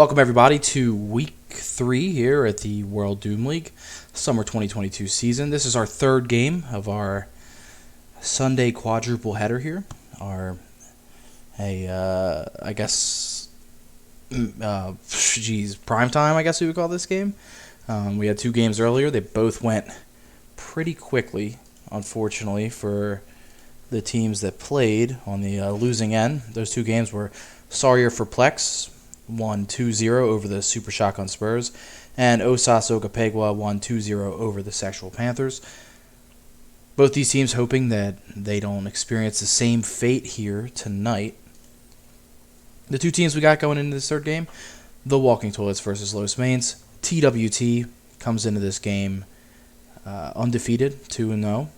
Welcome everybody to week 3 here at the World Doom League Summer 2022 season. This is our third game of our Sunday quadruple header here. I guess, prime time, I guess we would call this game. We had 2 games earlier. They both went pretty quickly, unfortunately, for the teams that played on the losing end. Those 2 games were Sawyer for Plex, won 2-0 over the Super Shotgun Spurs, and Osas Okapegwa won 2-0 over the Sexual Panthers. Both these teams hoping that they don't experience the same fate here tonight. The 2 teams we got going into this third game, the Walking Toilets versus Los Mains. TWT comes into this game undefeated, 2-0.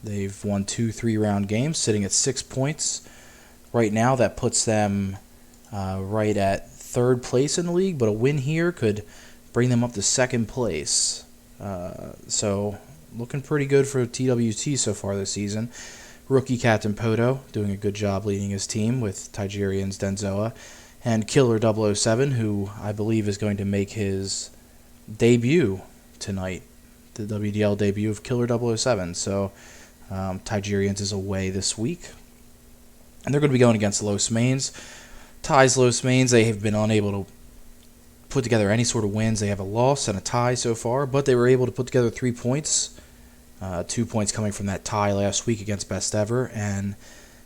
They've won 2 3-round games, sitting at 6 points. Right now, that puts them right at 3rd place in the league, but a win here could bring them up to 2nd place. So, looking pretty good for TWT so far this season. Rookie Captain Poto doing a good job leading his team with Tigerian's Denzoa. And Killer 007, who I believe is going to make his debut tonight. The WDL debut of Killer 007. So, Tigerians is away this week. And they're going to be going against Los Mains. Ties Los Mains, they have been unable to put together any sort of wins. They have a loss and a tie so far, but they were able to put together 3 points. 2 points coming from that tie last week against Best Ever, and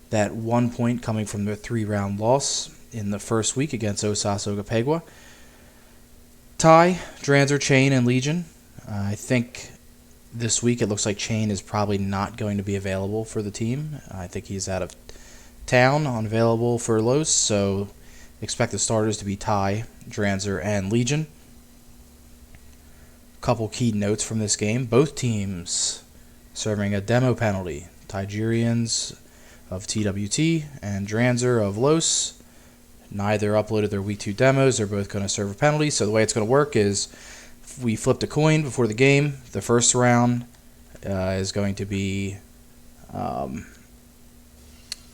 that 1 point coming from their 3-round loss in the first week against Osas Okapegwa. Ty, Dranzer, Chain, and Legion. I think this week it looks like Chain is probably not going to be available for the team. I think he's out of town, unavailable for Los, so expect the starters to be Ty, Dranzer, and Legion. Couple key notes from this game. Both teams serving a demo penalty. Tigerians of TWT and Dranzer of Los. Neither uploaded their Week 2 demos. They're both going to serve a penalty. So the way it's going to work is we flipped a coin before the game. The first round is going to be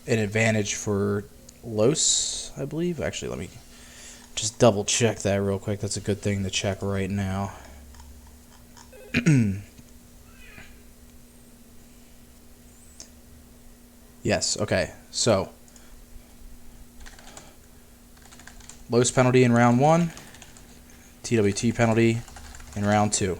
an advantage for Los, I believe. Actually, let me just double check that real quick. That's a good thing to check right now. Yes, okay. So, Los penalty in round 1, TWT penalty in round 2.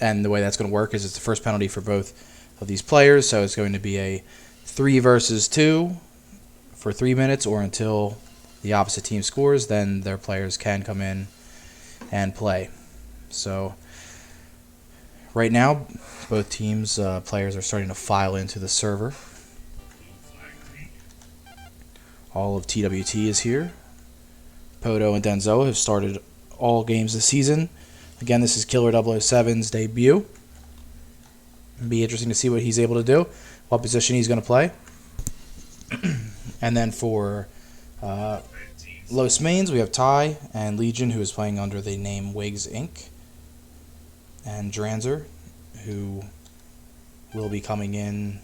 And the way that's going to work is it's the first penalty for both of these players, so it's going to be a 3 versus 2 for 3 minutes or until the opposite team scores. Then their players can come in and play. So right now, both teams' players are starting to file into the server. All of TWT is here. Poto and Denzoa have started all games this season. Again, this is Killer 007's debut. It'll be interesting to see what he's able to do, what position he's going to play. And then for Los Mains, we have Ty and Legion, who is playing under the name Wigs Inc. And Dranzer, who will be coming in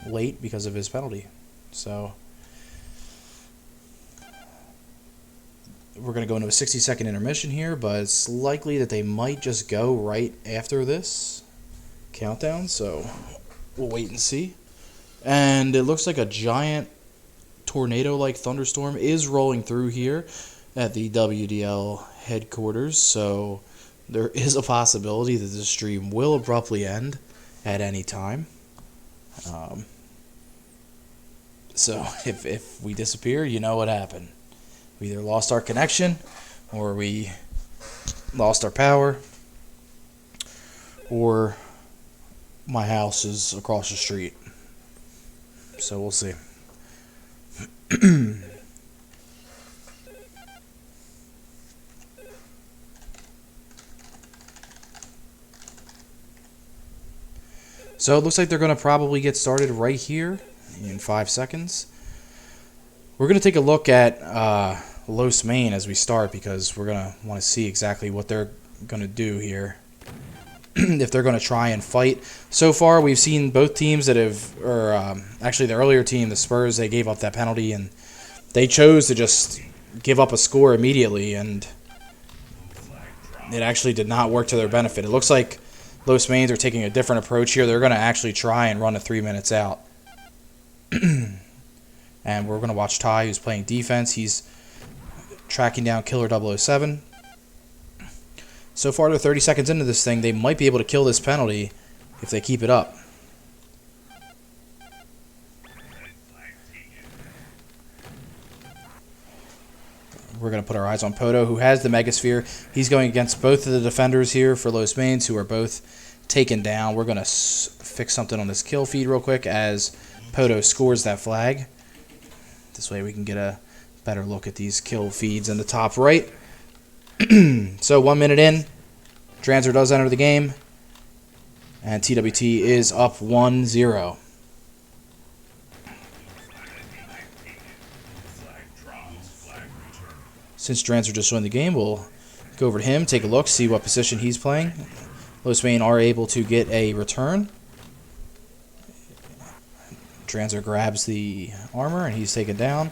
late because of his penalty. So we're going to go into a 60-second intermission here, but it's likely that they might just go right after this countdown, so we'll wait and see. And it looks like a giant tornado-like thunderstorm is rolling through here at the WDL headquarters, so there is a possibility that the stream will abruptly end at any time. So if we disappear, you know what happened. We either lost our connection, or we lost our power, or my house is across the street. So we'll see. So it looks like they're going to probably get started right here in 5 seconds. We're going to take a look at Los Main as we start, because we're going to want to see exactly what they're going to do here. If they're going to try and fight. So far, we've seen both teams that have, actually the earlier team, the Spurs, they gave up that penalty, and they chose to just give up a score immediately, and it actually did not work to their benefit. It looks like Los Mains are taking a different approach here. They're going to actually try and run a 3 minutes out. And we're going to watch Ty, who's playing defense. He's tracking down Killer 007. So far, they're 30 seconds into this thing. They might be able to kill this penalty if they keep it up. We're going to put our eyes on Poto, who has the Megasphere. He's going against both of the defenders here for Los Mains, who are both taken down. We're going to fix something on this kill feed real quick as Poto scores that flag. This way we can get a better look at these kill feeds in the top right. So 1 minute in, Dranzer does enter the game, and TWT is up 1-0. Since Dranzer just joined the game, we'll go over to him, take a look, see what position he's playing. Los Mains are able to get a return. Dranzer grabs the armor, and he's taken down.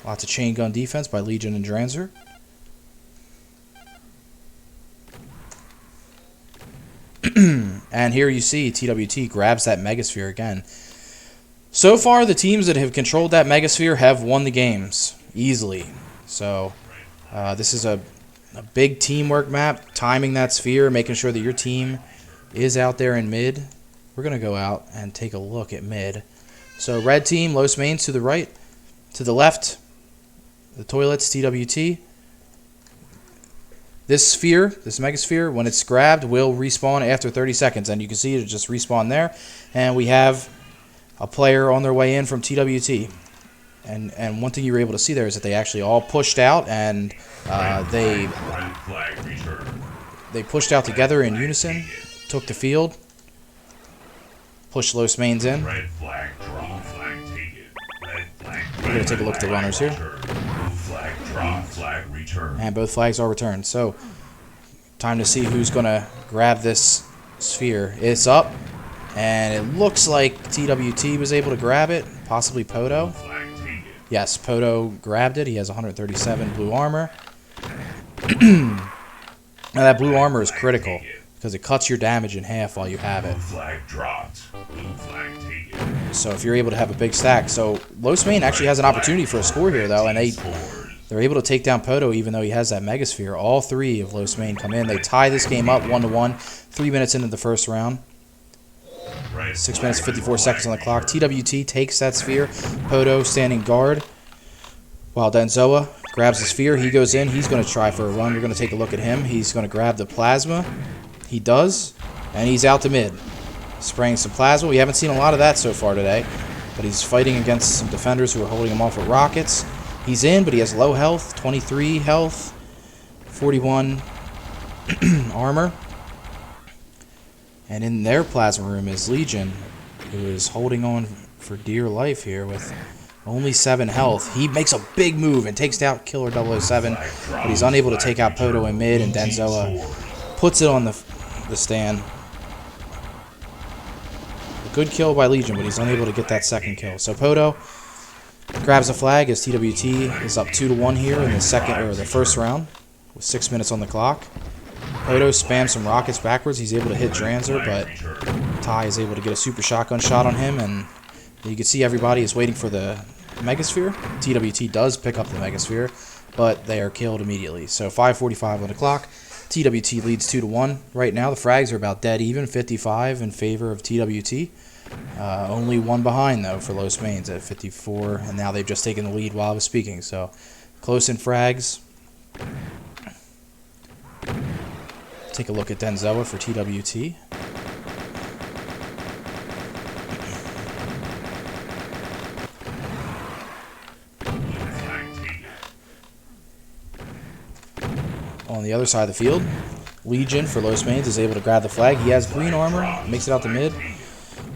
Lots of chain gun defense by Legion and Dranzer. And here you see TWT grabs that Megasphere again. So far, the teams that have controlled that Megasphere have won the games easily. So this is a big teamwork map, timing that sphere, making sure that your team is out there in mid. We're going to go out and take a look at mid. So red team, Los Mains to the right. To the left, the toilets, TWT. This sphere, this Megasphere, when it's grabbed, will respawn after 30 seconds. And you can see it just respawn there. And we have a player on their way in from TWT. And one thing you were able to see there is that they actually all pushed out, and they pushed out together in unison, took the field, pushed Los Mains in. We're going to take a look at the runners here. And both flags are returned. So, time to see who's going to grab this sphere. It's up, and it looks like TWT was able to grab it, possibly Poto. Yes, Poto grabbed it. He has 137 blue armor. Now that blue armor is critical because it cuts your damage in half while you have it. So if you're able to have a big stack. So Los Mains actually has an opportunity for a score here, though, and they're able to take down Poto even though he has that Megasphere. All three of Los Mains come in. They tie this game up 1-1, 3 minutes into the first round. 6 minutes, 54 seconds on the clock. TWT takes that sphere. Poto standing guard while Denzoa grabs the sphere. He goes in. He's going to try for a run. We're going to take a look at him. He's going to grab the plasma. He does. And he's out to mid. Spraying some plasma. We haven't seen a lot of that so far today. But he's fighting against some defenders who are holding him off with rockets. He's in, but he has low health. 23 health. 41 armor. And in their plasma room is Legion, who is holding on for dear life here with only 7 health. He makes a big move and takes out Killer 007, but he's unable to take out Poto in mid, and Denzoa puts it on the stand. A good kill by Legion, but he's unable to get that second kill. So Poto grabs a flag as TWT is up 2-1 here in the first round with 6 minutes on the clock. Poto spams some rockets backwards. He's able to hit Dranzer, but Ty is able to get a super shotgun shot on him, and you can see everybody is waiting for the Megasphere. TWT does pick up the Megasphere, but they are killed immediately. So 5:45 on the clock. TWT leads 2-1. Right now, the frags are about dead even, 55 in favor of TWT. Only one behind, though, for Los Mains at 54, and now they've just taken the lead while I was speaking. So close in frags. Take a look at Denzoa for TWT. On the other side of the field, Legion for Los Mains is able to grab the flag. He has green armor, makes it out to mid.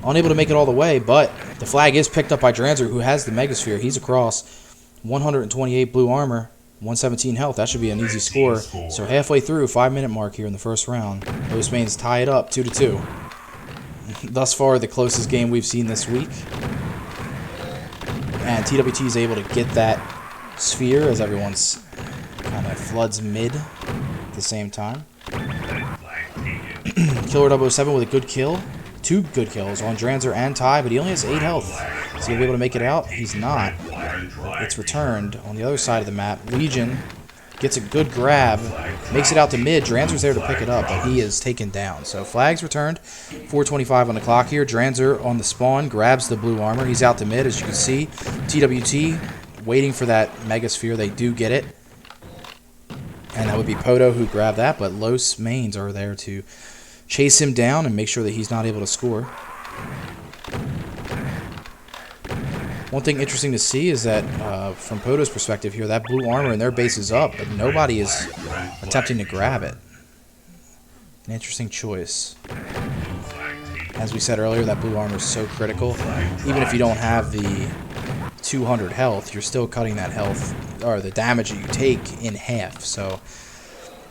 Unable to make it all the way, but the flag is picked up by Dranzer, who has the Megasphere. He's across. 128 blue armor. 117 health. That should be an easy score. So halfway through, 5-minute mark here in the first round. Los Mains tie it up 2-2. Thus far, the closest game we've seen this week. And TWT is able to get that sphere as everyone's kind of floods mid at the same time. Killer 007 with a good kill. 2 good kills on Dranzer and Ty, but he only has 8 health. Is he going to be able to make it out? He's not. It's returned on the other side of the map. Legion gets a good grab, makes it out to mid. Dranzer's there to pick it up, but he is taken down. So flags returned. 4:25 on the clock here. Dranzer on the spawn, grabs the blue armor. He's out to mid, as you can see. TWT waiting for that Megasphere. They do get it. And that would be Poto who grabbed that, but Los Mains are there to chase him down and make sure that he's not able to score. One thing interesting to see is that from Poto's perspective here, that blue armor in their base is up, but nobody is attempting to grab it. An interesting choice. As we said earlier, that blue armor is so critical. Even if you don't have the 200 health, you're still cutting that health, or the damage that you take, in half. So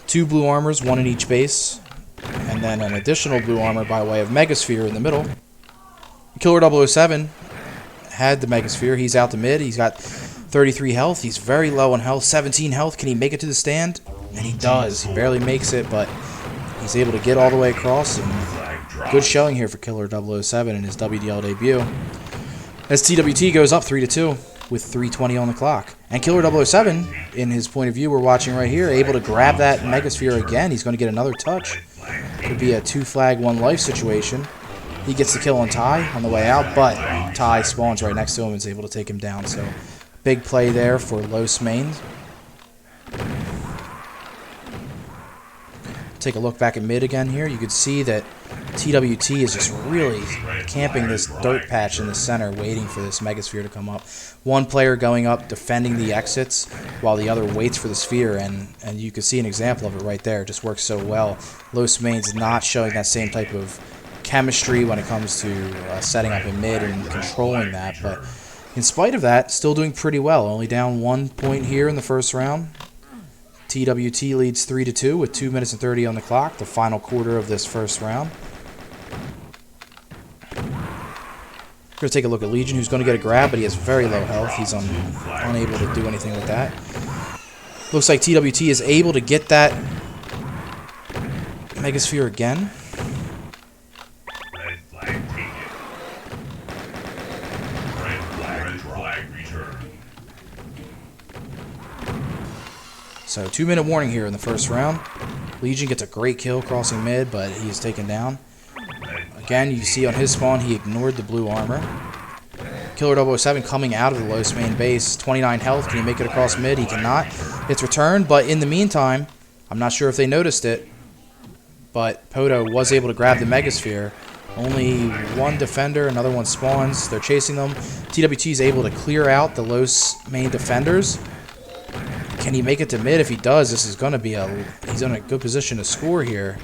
2 blue armors, 1 in each base, and then an additional blue armor by way of Megasphere in the middle. Killer 007 had the Megasphere. He's out to mid. He's got 33 health. He's very low on health. 17 health. Can he make it to the stand? And he does. He barely makes it, but he's able to get all the way across. And good showing here for Killer 007 in his WDL debut. As TWT goes up 3-2 with 3:20 on the clock. And Killer 007, in his point of view, we're watching right here, able to grab that Megasphere again. He's going to get another touch. Could be a 2 flag, 1 life situation. He gets the kill on Ty on the way out, but Ty spawns right next to him and is able to take him down. So big play there for Los Mains. Take a look back at mid again here. You can see that TWT is just really camping this dirt patch in the center, waiting for this Megasphere to come up. One player going up, defending the exits, while the other waits for the sphere, and you can see an example of it right there. It just works so well. Los Mains not showing that same type of chemistry when it comes to setting up in mid and controlling that, but in spite of that, still doing pretty well. Only down 1 point here in the first round. TWT leads 3-2 with 2 minutes and 30 on the clock, the final quarter of this first round. We're going to take a look at Legion, who's going to get a grab, but he has very low health. He's unable to do anything with that. Looks like TWT is able to get that Megasphere again. So 2-minute warning here in the first round. Legion gets a great kill crossing mid, but he is taken down. Again, you see on his spawn, he ignored the blue armor. Killer 007 coming out of the Los Main base. 29 health. Can he make it across mid? He cannot. It's returned, but in the meantime, I'm not sure if they noticed it, but Poto was able to grab the Megasphere. Only 1 defender, another one spawns. They're chasing them. TWT is able to clear out the Los Main defenders. Can he make it to mid? If he does, this is going to be he's in a good position to score here.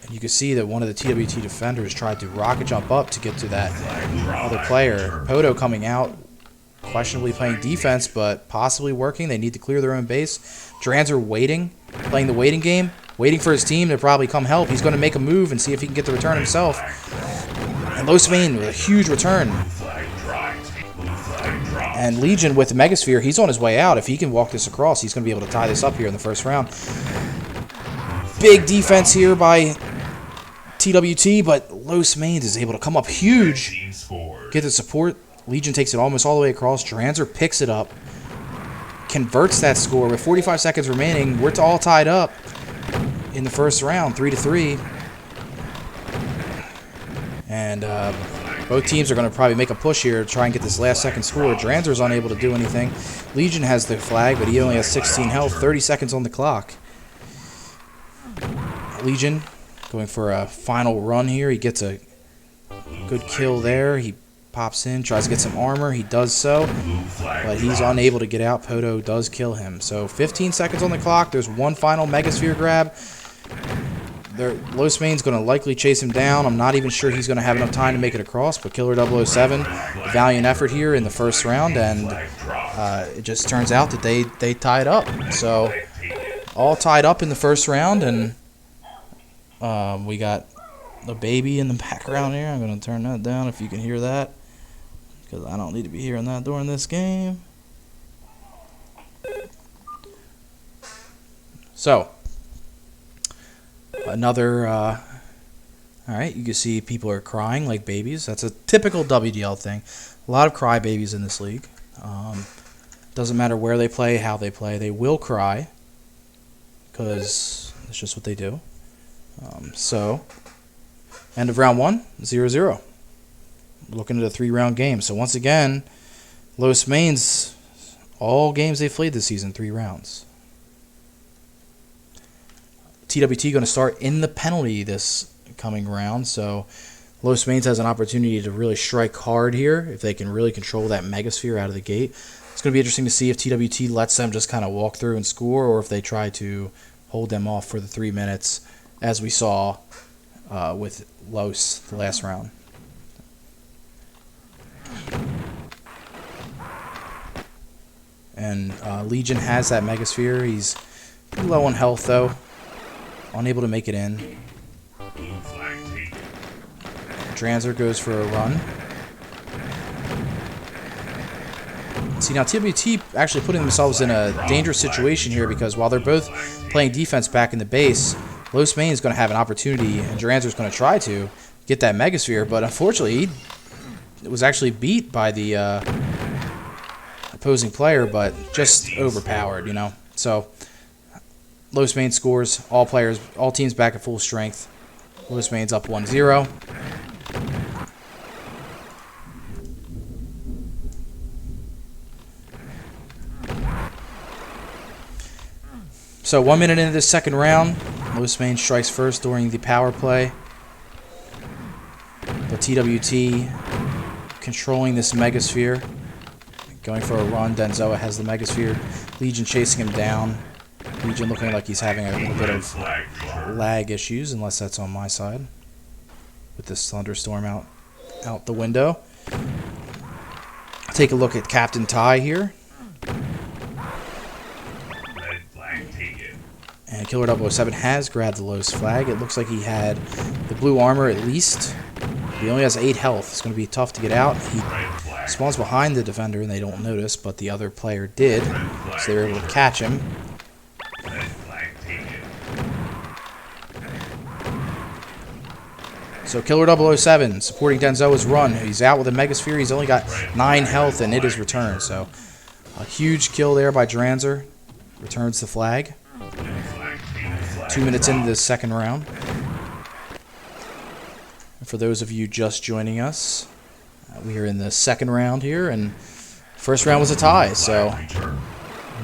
And you can see that one of the TWT defenders tried to rocket jump up to get to that other player. Poto coming out, questionably playing defense, but possibly working. They need to clear their own base. Dranzer waiting, playing the waiting game, waiting for his team to probably come help. He's going to make a move and see if he can get the return himself. And Los Main with a huge return. And Legion with the Megasphere, he's on his way out. If he can walk this across, he's going to be able to tie this up here in the first round. Big defense here by TWT, but Los Mains is able to come up huge, get the support. Legion takes it almost all the way across. Dranzer picks it up, converts that score. With 45 seconds remaining, we're all tied up in the first round, 3-3. And both teams are going to probably make a push here to try and get this last second score. Dranzer's unable to do anything. Legion has the flag, but he only has 16 health, 30 seconds on the clock. Legion going for a final run here. He gets a good kill there. He pops in, tries to get some armor. He does so, but he's unable to get out. Poto does kill him. So 15 seconds on the clock. There's one final Megasphere grab. Los Main's going to likely chase him down. I'm not even sure he's going to have enough time to make it across, but Killer 007, valiant effort here in the first round, and it just turns out that they tied up. So all tied up in the first round, and we got the baby in the background here. I'm going to turn that down if you can hear that, because I don't need to be hearing that during this game. So, another, alright, you can see people are crying like babies. That's a typical WDL thing. A lot of cry babies in this league. Doesn't matter where they play, how they play, they will cry. Because it's just what they do. So, end of round 1, 0-0. Looking at a 3-round game. So once again, Los Mains, all games they've played this season, 3 rounds. TWT going to start in the penalty this coming round, so Los Mains has an opportunity to really strike hard here if they can really control that Megasphere out of the gate. It's going to be interesting to see if TWT lets them just kind of walk through and score, or if they try to hold them off for the 3 minutes, as we saw with Los the last round. And Legion has that Megasphere. He's pretty low on health, though. Unable to make it in. Dranzer goes for a run. See, now TWT actually putting themselves in a dangerous situation here, because while they're both playing defense back in the base, Los Mains is going to have an opportunity, and Dranzer is going to try to get that Megasphere, but unfortunately he was actually beat by the opposing player, but just overpowered, you know. So Los Mains scores, all teams back at full strength. Los Mains up 1-0. So 1 minute into this second round, Los Mains strikes first during the power play. But TWT controlling this Megasphere. Going for a run. Denzoa has the Megasphere. Legion chasing him down. Legion looking like he's having a little bit of lag issues, unless that's on my side. With this thunderstorm out the window. Take a look at Captain Ty here. And Killer 007 has grabbed the Los flag. It looks like he had the blue armor at least. He only has 8 health. It's going to be tough to get out. He spawns behind the defender and they don't notice, but the other player did. So they were able to catch him. So Killer 007 supporting Denzoa's run. He's out with a Megasphere. He's only got 9 health and it is returned. So a huge kill there by Dranzer. Returns the flag. 2 minutes into the second round. And for those of you just joining us, we are in the second round here, and first round was a tie, so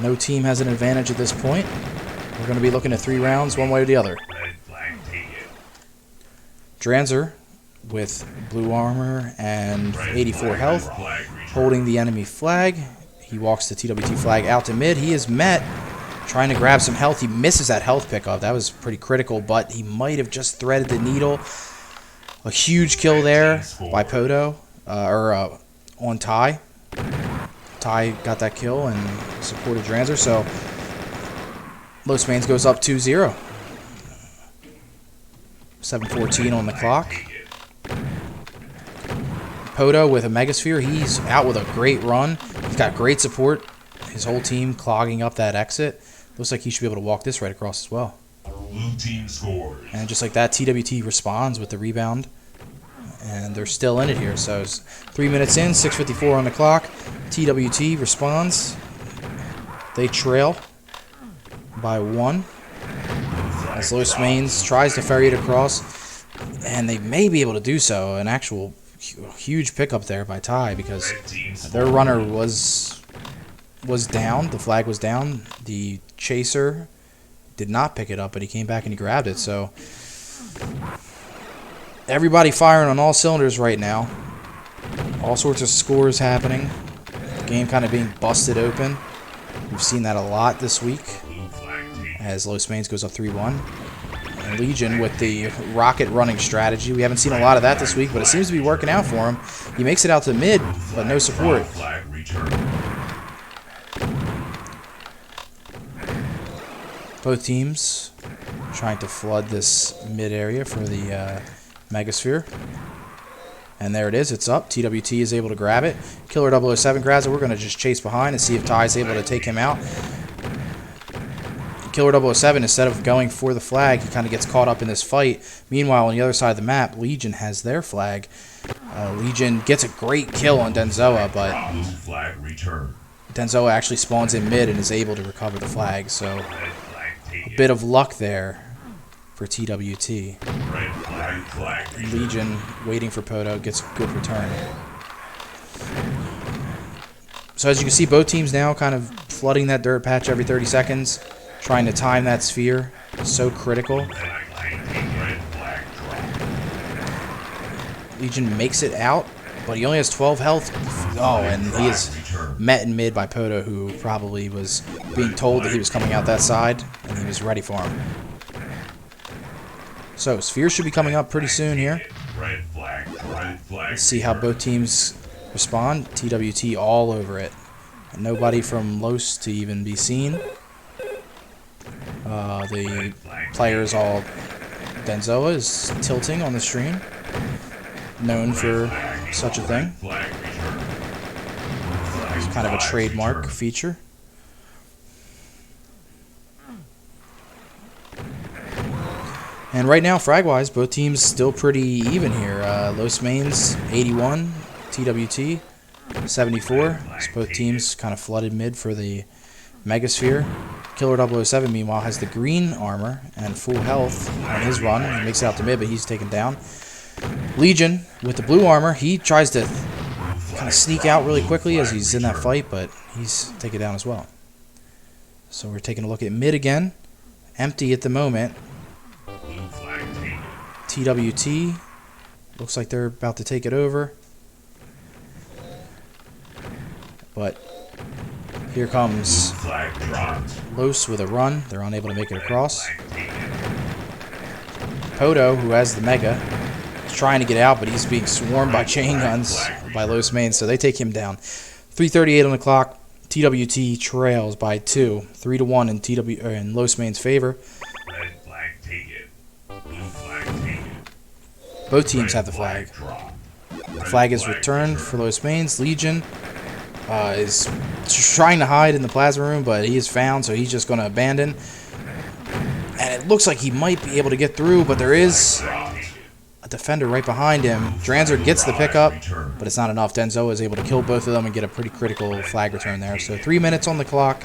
no team has an advantage at this point. We're going to be looking at 3 rounds, one way or the other. Dranzer with blue armor and 84 health, holding the enemy flag. He walks the TWT flag out to mid. He is met. Trying to grab some health. He misses that health pickup. That was pretty critical, but he might have just threaded the needle. A huge kill there by Poto, on Ty. Ty got that kill and supported Dranzer, so Los Mains goes up 2-0. 7:14 on the clock. Poto with a Megasphere. He's out with a great run. He's got great support. His whole team clogging up that exit. Looks like he should be able to walk this right across as well. Blue team scores. And just like that, TWT responds with the rebound. And they're still in it here. So it's 3 minutes in, 6:54 on the clock. TWT responds. They trail by 1. As Los Mains tries to ferry it across. And they may be able to do so. An actual huge pickup there by Ty, because their runner was down. The flag was down. The chaser did not pick it up, but he came back and he grabbed it. So everybody firing on all cylinders right now. All sorts of scores happening. The game kind of being busted open. We've seen that a lot this week as Los Mains goes up 3-1. And Legion with the rocket running strategy. We haven't seen a lot of that this week, but it seems to be working out for him. He makes it out to mid, but no support. Both teams trying to flood this mid area for the Megasphere. And there it is. It's up. TWT is able to grab it. Killer 007 grabs it. We're going to just chase behind and see if Ty's able to take him out. Killer 007, instead of going for the flag, he kind of gets caught up in this fight. Meanwhile, on the other side of the map, Legion has their flag. Legion gets a great kill on Denzoa, but Blue flag returned. Denzoa actually spawns in mid and is able to recover the flag. So Red flag a taken. bit of luck there for TWT. Red flag returned. Legion waiting for Poto gets a good return. So as you can see, both teams now kind of flooding that dirt patch every 30 seconds, trying to time that sphere. So critical. Red flag dropped. Legion makes it out, but he only has 12 health. Oh, and he is met in mid by Poto, who probably was being told that he was coming out that side, and he was ready for him. So, spheres should be coming up pretty soon here. Red flag. Let's see how both teams respond. TWT all over it. And nobody from Los to even be seen. The players all... Denzoa is tilting on the stream. Known for such a thing. It's kind of a trademark feature. And right now, frag-wise, both teams still pretty even here. Los Mains, 81. TWT, 74. So both teams kind of flooded mid for the Megasphere. Killer 007, meanwhile, has the green armor and full health on his run. He makes it out to mid, but he's taken down. Legion, with the blue armor, he tries to kind of sneak out really quickly as he's in that fight, but he's taken down as well. So we're taking a look at mid again. Empty at the moment. TWT, looks like they're about to take it over. But here comes Los with a run. They're unable to make it across. Poto, who has the Mega, is trying to get out, but he's being swarmed by chain guns by Los Mains, so they take him down. 3:38 on the clock. TWT trails by 2, 3-1 in Los Mains' favor. Red flag taken. Blue flag taken. Both teams have the flag. The flag is returned for Los Mains. Legion is trying to hide in the plasma room, but he is found, so he's just going to abandon. And it looks like he might be able to get through, but there is a defender right behind him. Dranzer gets the pickup, but it's not enough. Denzoa is able to kill both of them and get a pretty critical flag return there. So 3 minutes on the clock.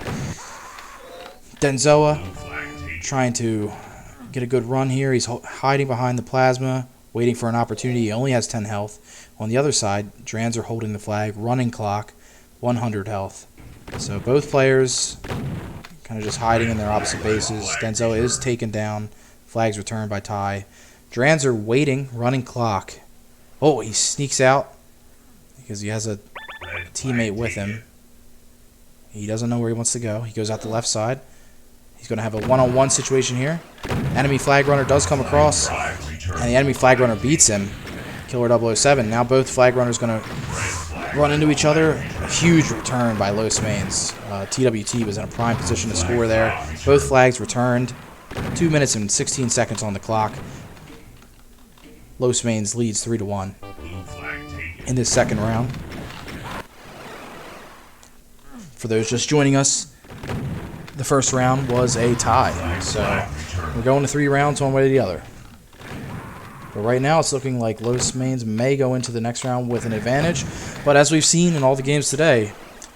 Denzoa trying to get a good run here. He's hiding behind the plasma, waiting for an opportunity. He only has 10 health. On the other side, Dranzer holding the flag, running clock, 100 health. So both players kind of just hiding in their opposite bases. Denzoa is taken down. Flags returned by Ty. Dranzer waiting, running clock. Oh, he sneaks out because he has a teammate with him. He doesn't know where he wants to go. He goes out the left side. He's going to have a one-on-one situation here. Enemy flag runner does come across, and the enemy flag runner beats him. Killer 007. Now both flag runners going to run into each other. A huge return by Los Mains. TWT was in a prime position to score there. Both flags returned. 2 minutes and 16 seconds on the clock. Los Mains leads 3-1 in this second round. For those just joining us, the first round was a tie. So we're going to 3 rounds one way or the other. But right now it's looking like Los Mains may go into the next round with an advantage. But as we've seen in all the games today,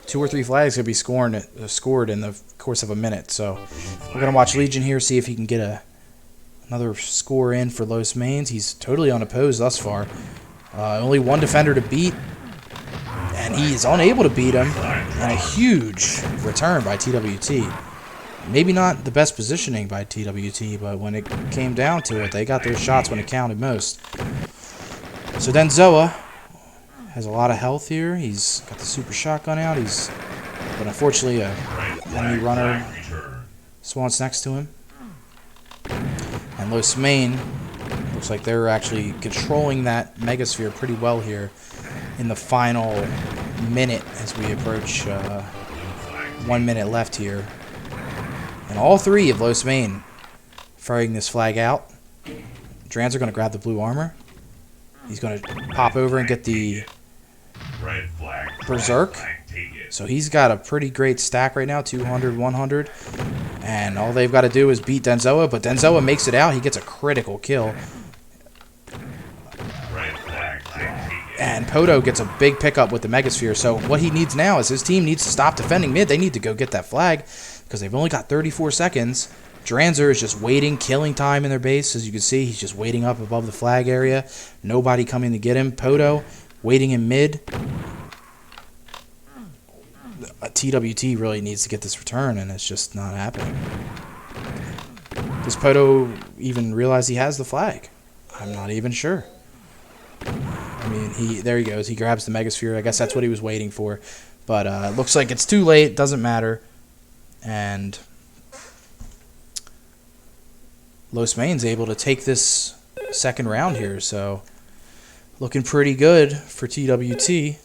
2 or 3 flags could be scored in the course of a minute. So we're going to watch Legion here, see if he can get another score in for Los Mains. He's totally unopposed thus far. Only one defender to beat, and he is unable to beat him. And a huge return by TWT. Maybe not the best positioning by TWT, but when it came down to it, they got those shots when it counted most. So Denzoa has a lot of health here. He's got the super shotgun out. But unfortunately, an enemy runner spawns next to him. And Los Main looks like they're actually controlling that Megasphere pretty well here in the final minute as we approach 1 minute left here. And all 3 of Los Main firing this flag out. Dranzer going to grab the blue armor. He's going to pop over and get the Berserk. So he's got a pretty great stack right now, 200, 100. And all they've got to do is beat Denzoa, but Denzoa makes it out. He gets a critical kill. And Poto gets a big pickup with the Megasphere. So what he needs now is his team needs to stop defending mid. They need to go get that flag because they've only got 34 seconds. Dranzer is just waiting, killing time in their base. As you can see, he's just waiting up above the flag area. Nobody coming to get him. Poto waiting in mid. TWT really needs to get this return, and it's just not happening. Does Poto even realize he has the flag? I'm not even sure. I mean, there he goes. He grabs the Megasphere. I guess that's what he was waiting for. But it looks like it's too late. Doesn't matter. And Los Main's able to take this second round here. So looking pretty good for TWT,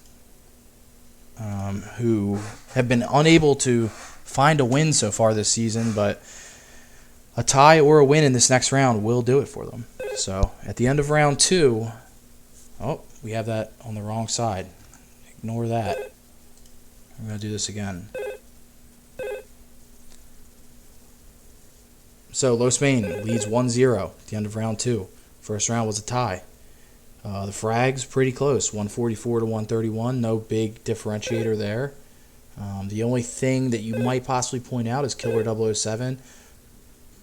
who have been unable to find a win so far this season. But a tie or a win in this next round will do it for them. So at the end of round 2... Oh, we have that on the wrong side. Ignore that. I'm going to do this again. So, Los Main leads 1-0 at the end of round 2. First round was a tie. The frags, pretty close. 144 to 131. No big differentiator there. The only thing that you might possibly point out is Killer 007.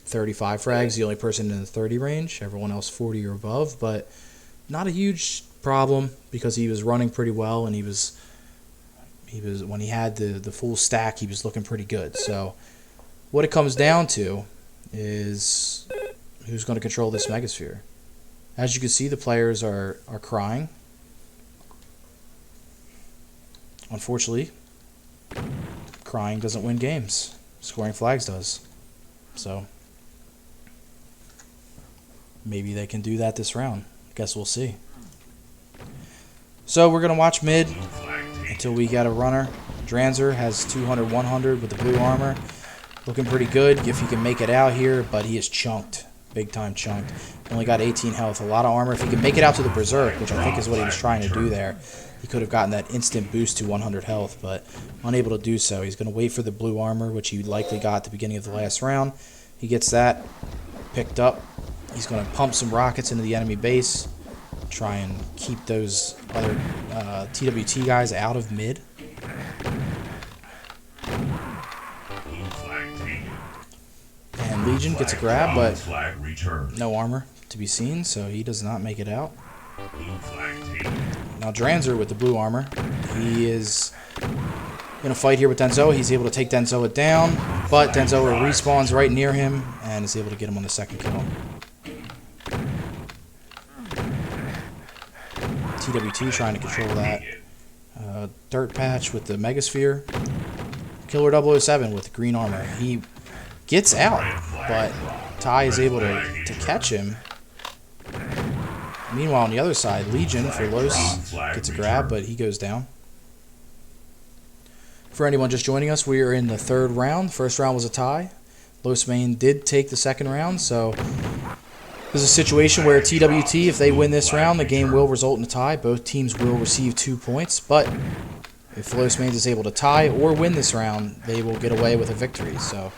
35 frags, the only person in the 30 range. Everyone else 40 or above, but not a huge problem because he was running pretty well, and he was when he had the full stack, he was looking pretty good. So what it comes down to is who's going to control this Megasphere. As you can see, the players are crying. Unfortunately, crying doesn't win games. Scoring flags does. So maybe they can do that this round. Guess we'll see. So we're going to watch mid until we get a runner. Dranzer has 200, 100 with the blue armor. Looking pretty good if he can make it out here, but he is chunked. Big time chunked. Only got 18 health, a lot of armor. If he can make it out to the Berserk, which I think is what he was trying to do there, he could have gotten that instant boost to 100 health, but unable to do so. He's going to wait for the blue armor, which he likely got at the beginning of the last round. He gets that picked up. He's going to pump some rockets into the enemy base, try and keep those other TWT guys out of mid. And Legion gets a grab, but no armor to be seen, so he does not make it out. Now Dranzer with the blue armor. He is in a fight here with Denzoa. He's able to take Denzoa down, but Denzoa respawns right near him and is able to get him on the second kill. TWT trying to control that dirt patch with the Megasphere. Killer 007 with green armor. He gets out, but Ty is able to catch him. Meanwhile, on the other side, Legion for Los gets a grab, but he goes down. For anyone just joining us, we are in the third round. First round was a tie. Los Main did take the second round, so this is a situation where TWT, if they win this round, the game will result in a tie. Both teams will receive 2 points, but if Los Main is able to tie or win this round, they will get away with a victory. So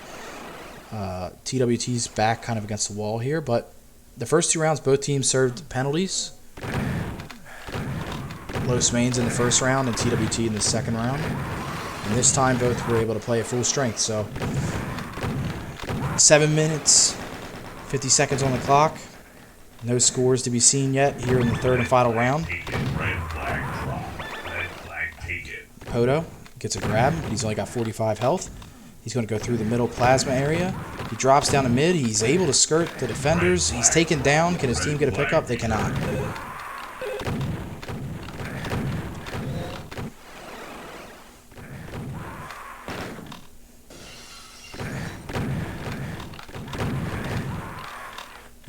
TWT's back kind of against the wall here, but the first 2 rounds, both teams served penalties. Los Main's in the first round and TWT in the second round. And this time, both were able to play at full strength. So 7 minutes, 50 seconds on the clock. No scores to be seen yet here in the third and final round. Poto gets a grab. He's only got 45 health. He's going to go through the middle plasma area. He drops down to mid. He's able to skirt the defenders. He's taken down. Can his team get a pickup? They cannot.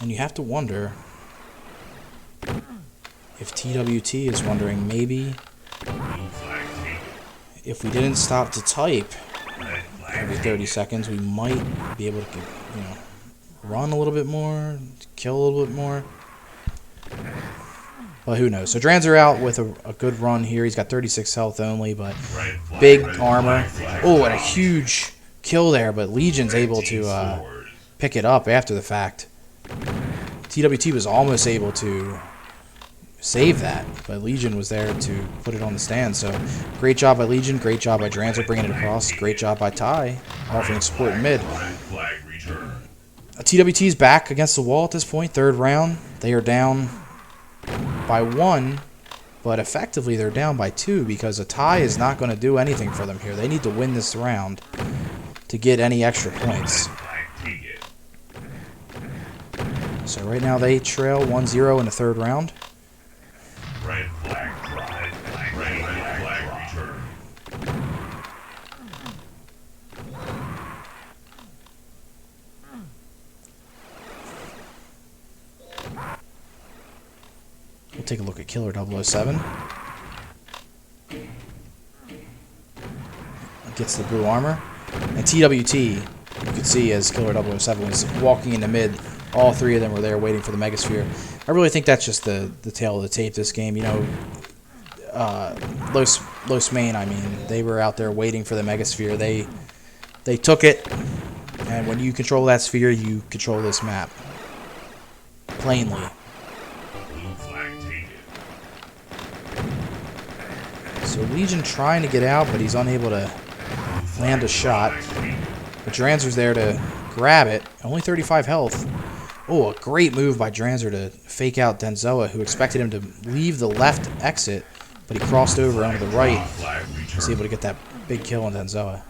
And you have to wonder if TWT is wondering maybe if we didn't stop to type every 30 seconds, we might be able to, run a little bit more, kill a little bit more. But who knows? So Dranzer out with a good run here. He's got 36 health only, but big armor. Oh, and a huge kill there, but Legion's able to pick it up after the fact. TWT was almost able to save that, but Legion was there to put it on the stand. So great job by Legion, great job by Dranzer bringing it across, great job by Ty offering support in mid. TWT's back against the wall at this point, third round. They are down by 1, but effectively they're down by 2 because a tie is not going to do anything for them here. They need to win this round to get any extra points. So right now they trail 1-0 in the third round. Red flag drive. Red flag return. We'll take a look at Killer 007. Gets the blue armor. And TWT, you could see as Killer 007 was walking into mid, all 3 of them were there waiting for the Megasphere. I really think that's just the tail of the tape this game. You know, Los Main, I mean, they were out there waiting for the Megasphere. They took it, and when you control that sphere, you control this map. Plainly. Blue flag taken. So Legion trying to get out, but he's unable to land a shot. But Dranzer's there to grab it. Only 35 health. Oh, a great move by Dranzer to fake out Denzoa, who expected him to leave the left exit, but he crossed over onto the right. Was able to get that big kill on Denzoa.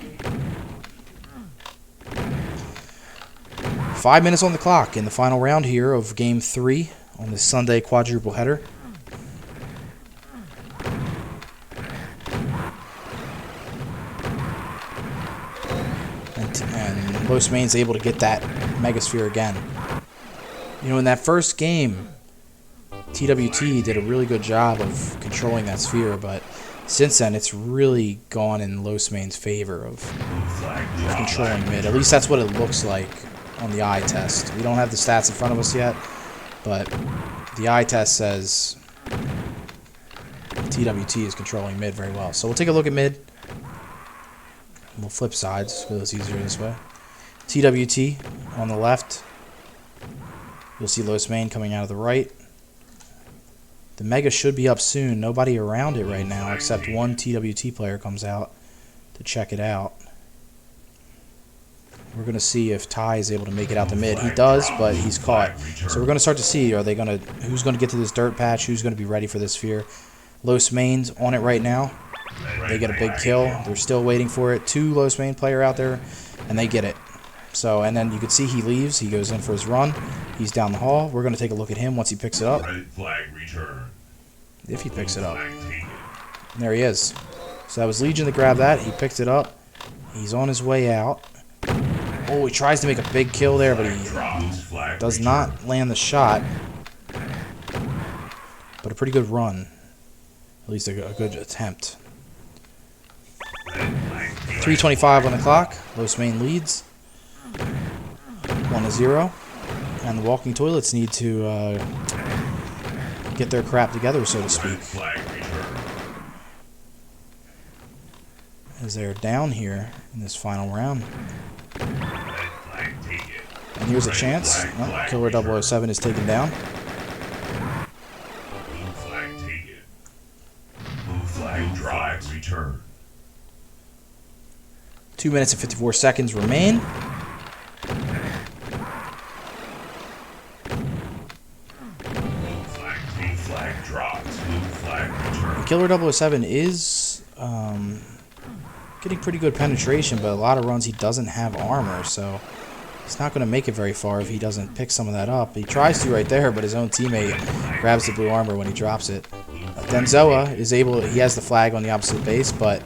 5 minutes on the clock in the final round here of Game 3 on this Sunday quadruple header. And Los Main's able to get that Megasphere again. You know, in that first game, TWT did a really good job of controlling that sphere, but since then it's really gone in Los Main's favor of controlling mid. At least that's what it looks like on the eye test. We don't have the stats in front of us yet, but the eye test says TWT is controlling mid very well. So we'll take a look at mid. We'll flip sides because it's easier this way. TWT on the left. You'll see Los Main coming out of the right. The Mega should be up soon. Nobody around it right now except one TWT player comes out to check it out. We're going to see if Ty is able to make it out to mid. He does, but he's caught. So we're going to start to see, who's going to get to this dirt patch, who's going to be ready for this sphere. Los Main's on it right now. They get a big kill. They're still waiting for it. 2 Los Main player out there, and they get it. So, and then you can see he leaves. He goes in for his run. He's down the hall. We're going to take a look at him once he picks it up. Red flag return. If he picks it up. And there he is. So that was Legion that grabbed that. He picked it up. He's on his way out. Oh, he tries to make a big kill there, but he does not land the shot. But a pretty good run. At least a good attempt. 3:25 on the clock. Los Main leads. 1-0. And the Walking Toilets need to get their crap together, so to speak. As they're down here in this final round. And here's a chance. Oh, Killer 007 is taken down. Blue flag taken. Blue flag drive return. 2 minutes and 54 seconds remain. Blue flag dropped. Blue flag return. Killer 007 is getting pretty good penetration, but a lot of runs he doesn't have armor, so he's not going to make it very far if he doesn't pick some of that up. He tries to right there, but his own teammate grabs the blue armor when he drops it. Denzoa is able, he has the flag on the opposite base, but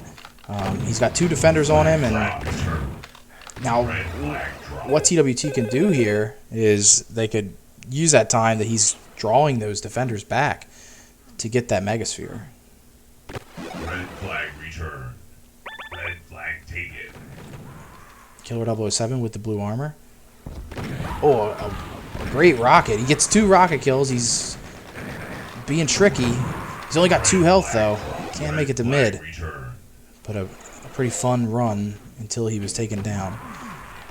he's got 2 defenders on him, and now what TWT can do here is they could use that time that he's drawing those defenders back to get that Megasphere. Red flag return. Red flag taken. Killer 007 with the blue armor. Oh, a great rocket. He gets 2 rocket kills. He's being tricky. He's only got 2 health, though. Can't make it to mid. But a pretty fun run until he was taken down.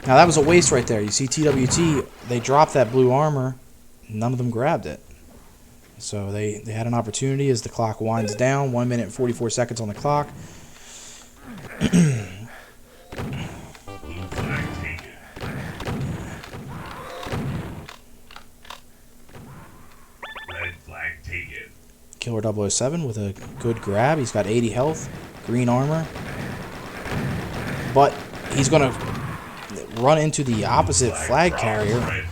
Now that was a waste right there. You see TWT, they dropped that blue armor. None of them grabbed it. So they had an opportunity as the clock winds down. 1 minute and 44 seconds on the clock. Blue flag taken. Red flag taken. Killer 007 with a good grab. He's got 80 health, green armor. But he's going to run into the opposite flag carrier.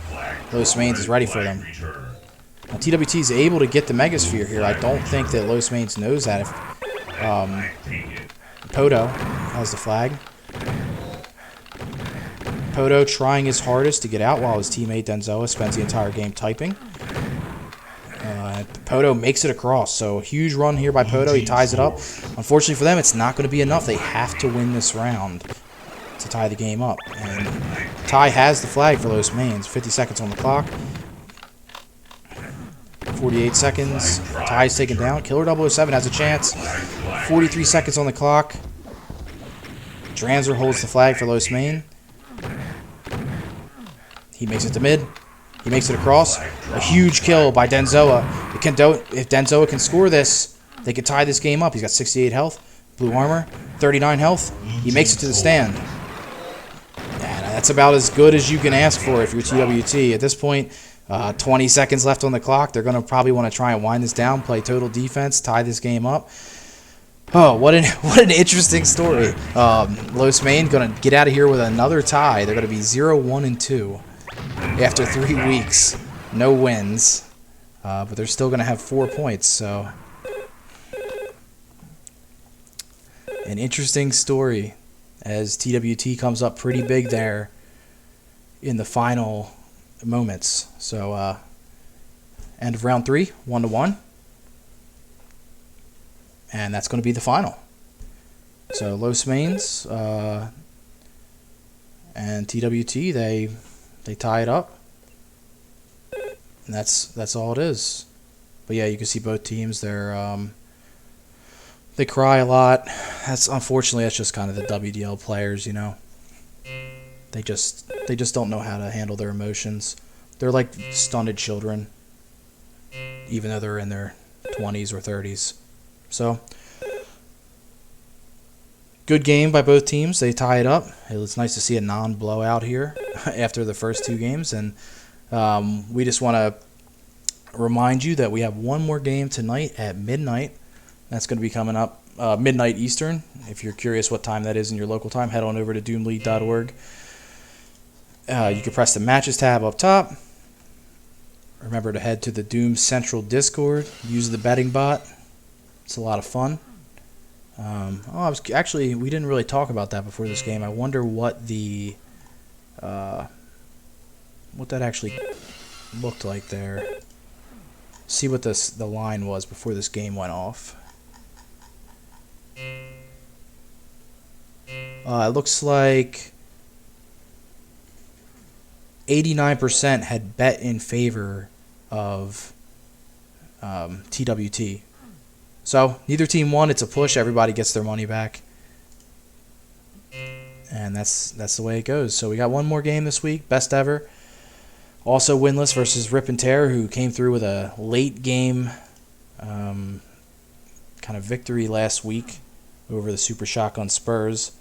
Los Mains is ready for them. Now, TWT is able to get the Megasphere here. I don't think that Los Mains knows that if Poto has the flag. Poto trying his hardest to get out while his teammate Denzoa spends the entire game typing. Poto makes it across, so a huge run here by Poto. He ties it up. Unfortunately for them, it's not going to be enough. They have to win this round to tie the game up. And Ty has the flag for Los Mains. 50 seconds on the clock. 48 seconds. Ty's taken down. Killer 007 has a chance. 43 seconds on the clock. Dranzer holds the flag for Los Main. He makes it to mid. He makes it across. A huge kill by Denzoa. If Denzoa can score this, they could tie this game up. He's got 68 health. Blue armor. 39 health. He makes it to the stand. And that's about as good as you can ask for if you're TWT. At this point, 20 seconds left on the clock. They're going to probably want to try and wind this down, play total defense, tie this game up. Oh, what an interesting story. Los Main going to get out of here with another tie. They're going to be 0-1-2 after 3 weeks. No wins. But they're still going to have 4 points. So, an interesting story as TWT comes up pretty big there in the final moments. So, end of round 3, 1-1. And that's going to be the final. So Los Mains and TWT, they tie it up. And that's all it is. But yeah, you can see both teams. They cry a lot. Unfortunately that's just kind of the WDL players, you know. They just don't know how to handle their emotions. They're like stunted children, even though they're in their 20s or 30s. So, good game by both teams. They tie it up. It was nice to see a non-blowout here after the first 2 games. And we just want to remind you that we have one more game tonight at midnight. That's going to be coming up midnight Eastern. If you're curious what time that is in your local time, head on over to doomlead.org. You can press the Matches tab up top. Remember to head to the Doom Central Discord. Use the betting bot. It's a lot of fun. We didn't really talk about that before this game. I wonder what what that actually looked like there. See what the line was before this game went off. It looks like 89% had bet in favor of TWT. So, neither team won. It's a push. Everybody gets their money back. And that's the way it goes. So, we got one more game this week. Best ever. Also winless versus Rip and Tear, who came through with a late game kind of victory last week over the Super Shotgun Spurs.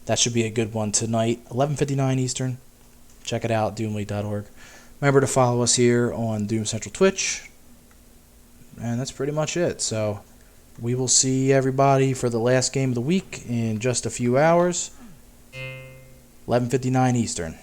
That should be a good one tonight. 11:59 Eastern. Check it out, doomlead.org. Remember to follow us here on Doom Central Twitch. And that's pretty much it. So, we will see everybody for the last game of the week in just a few hours. 11:59 Eastern.